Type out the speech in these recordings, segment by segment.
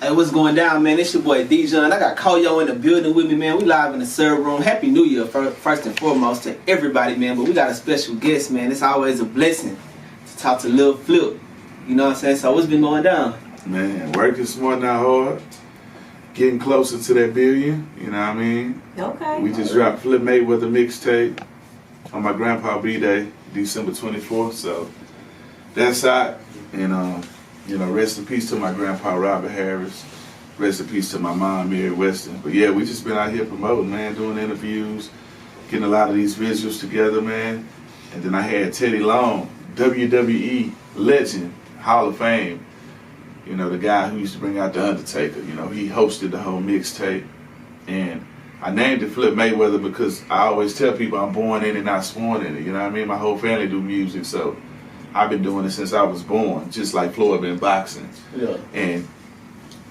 Hey, what's going down, man? It's your boy Dijon. I got Koyo in the building with me, man. We live in the serve room. Happy New Year, first and foremost, to everybody, man. But we got a special guest, man. It's always a blessing to talk to Lil Flip. You know what I'm saying? So what's been going down? Man, working smart, not hard. Getting closer to that billion, you know what I mean? Okay. We just dropped Floyd Mayweather mixtape on my grandpa B-Day, December 24th. So that's hot. And, you know, rest in peace to my grandpa Robert Harris. Rest in peace to my mom, Mary Weston. But yeah, we just been out here promoting, man, doing interviews, getting a lot of these visuals together, man. And then I had Teddy Long, WWE legend, Hall of Fame. You know, the guy who used to bring out The Undertaker. You know, he hosted the whole mixtape. And I named it Floyd Mayweather because I always tell people I'm born in it, not sworn in it. You know what I mean? My whole family do music, so I've been doing it since I was born, just like Floyd been boxing. Yeah. And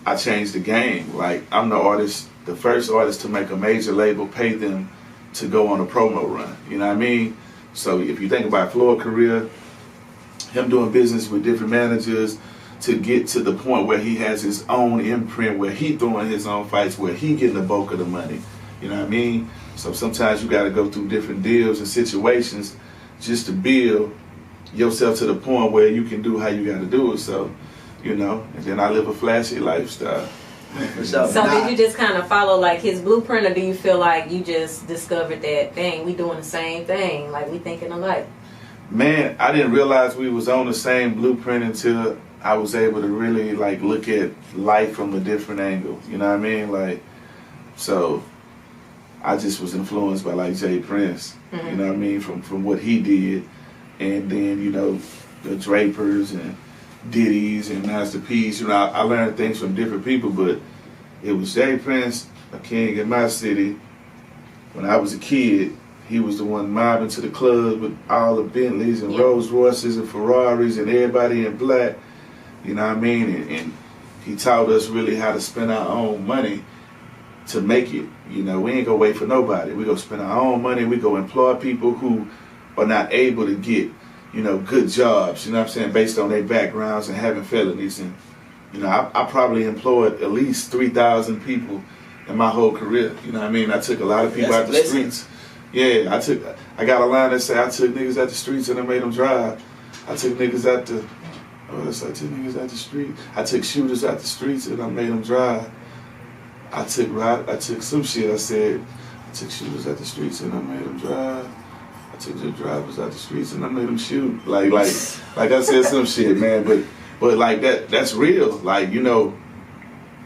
I changed the game. Like, I'm the artist, the first artist to make a major label pay them to go on a promo run. You know what I mean? So if you think about Floyd's career, him doing business with different managers to get to the point where he has his own imprint, where he throwing his own fights, where he getting the bulk of the money. You know what I mean? So sometimes you got to go through different deals and situations just to build yourself to the point where you can do how you got to do it. So, you know, and then I live a flashy lifestyle. So did you just kind of follow like his blueprint, or do you feel like you just discovered that, dang, we doing the same thing, like we thinking alike? Man, I didn't realize we was on the same blueprint until I was able to really like look at life from a different angle. You know what I mean? Like, so I just was influenced by like Jay Prince. Mm-hmm. You know what I mean? From what he did. And then, you know, the Drapers and Diddy's and Master P's. You know, I learned things from different people, but it was Jay Prince, a king in my city. When I was a kid, he was the one mobbing to the clubs with all the Bentleys and Rolls Royces and Ferraris and everybody in black. You know what I mean? And he taught us really how to spend our own money to make it. You know, we ain't gonna wait for nobody. We gonna spend our own money. We go employ people who are not able to get, you know, good jobs, you know what I'm saying, based on their backgrounds and having felonies. And, you know, I probably employed at least 3,000 people in my whole career. You know what I mean? I took a lot of people out the streets. Yeah, I got a line that say I took niggas out the streets and I made them drive. I took niggas out the, I took niggas out the street. I took shooters out the streets and I made them drive. I took some shit, I said, I took shooters out the streets and I made them drive. I took the drivers out the streets and I made them shoot. Like I said some shit, man. But like that's real. Like, you know,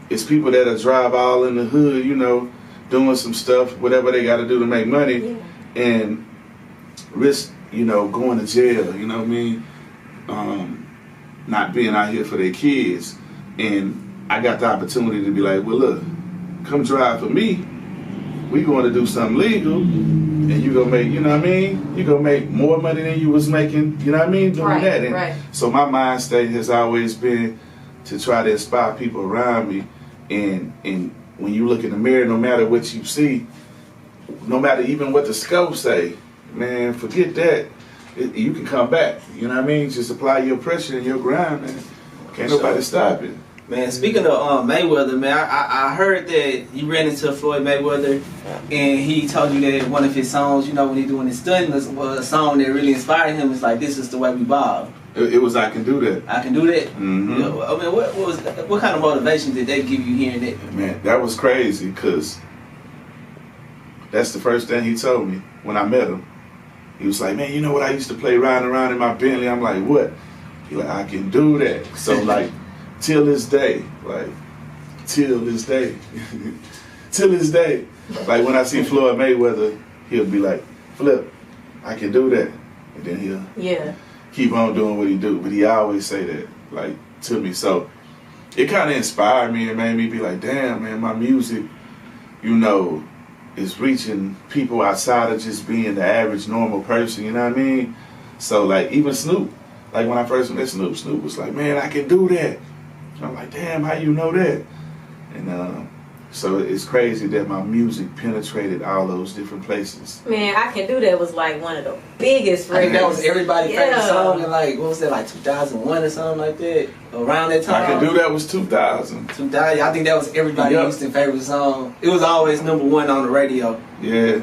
it's people that'll drive all in the hood, you know, doing some stuff, whatever they got to do to make money, and risk, you know, going to jail. You know what I mean? Not being out here for their kids. And I got the opportunity to be like, well, look, come drive for me. We going to do something legal, and you gonna make, you know what I mean? You gonna make more money than you was making, you know what I mean, doing that. And so my mind state has always been to try to inspire people around me. And when you look in the mirror, no matter what you see, no matter even what the scope say, man, forget that. You can come back. You know what I mean? Just apply your pressure and your grind, man. Can't nobody stop it. Man, speaking of Mayweather, man, I heard that you ran into Floyd Mayweather and he told you that one of his songs, you know, when he doing his studying, was a song that really inspired him. It's like, this is the way we ball. It was I Can Do That. I Can Do That? Mm-hmm. You know, I mean, what kind of motivation did they give you hearing that? Man, that was crazy because that's the first thing he told me when I met him. He was like, man, you know what I used to play riding around in my Bentley? I'm like, what? He like, I can do that. So like, till this day, like when I see Floyd Mayweather, he'll be like, Flip, I can do that. And then he'll keep on doing what he do. But he always say that, like, to me. So it kind of inspired me and made me be like, damn, man, my music, you know, is reaching people outside of just being the average normal person, you know what I mean? So like, even Snoop, like when I first met Snoop was like, man, I can do that. I'm like, damn, how you know that? And So it's crazy that my music penetrated all those different places. Man, I Can Do That was like one of the biggest I think that was records. everybody's favorite song in like, what was that, like 2001 or something like that? Around that time. I Can Do That was 2000. 2000, I think that was everybody's Houston favorite song. It was always #1 on the radio. Yeah.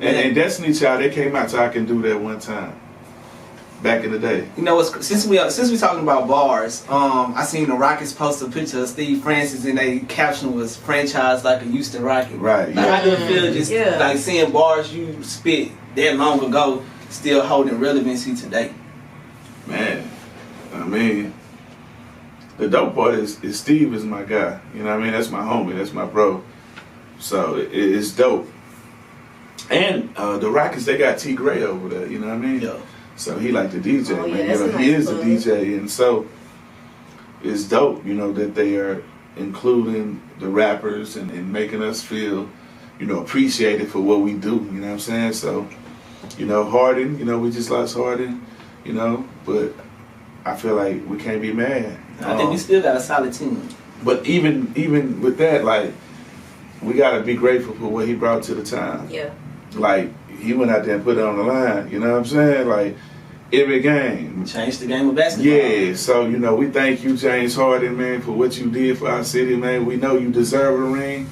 And Destiny Child, they came out so I Can Do That one time. Back in the day. You know, since we talking about bars, I seen the Rockets post a picture of Steve Francis and they caption was "Franchise like a Houston Rocket." Right. Like, Yeah. I didn't feel just like seeing bars you spit that long ago still holding relevancy today. Man, I mean, the dope part is Steve is my guy. You know what I mean? That's my homie. That's my bro. So it's dope. And the Rockets, they got T. Gray over there. You know what I mean? Yeah. So he like the DJ, Oh, man. yeah, You know, that's a he nice is a plug. DJ, and so it's dope, you know, that they are including the rappers and making us feel, you know, appreciated for what we do. You know what I'm saying? So, you know, Harden, you know, we just lost Harden, you know, but I feel like we can't be mad. I think we still got a solid team. But even with that, like, we gotta be grateful for what he brought to the time. Yeah. Like, he went out there and put it on the line. You know what I'm saying? Like, every game. Changed the game of basketball. Yeah, so, you know, we thank you, James Harden, man, for what you did for our city, man. We know you deserve a ring.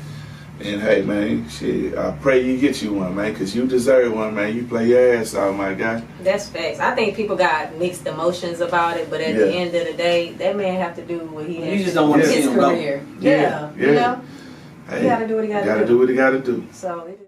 And, hey, man, shit, I pray you get you one, man, because you deserve one, man. You play your ass off, my guy. That's facts. I think people got mixed emotions about it, but at the end of the day, that man have to do what he has You just don't want to see his him go. career. Yeah. You know? Hey, He gotta do what he gotta do. Gotta do what he gotta do. So it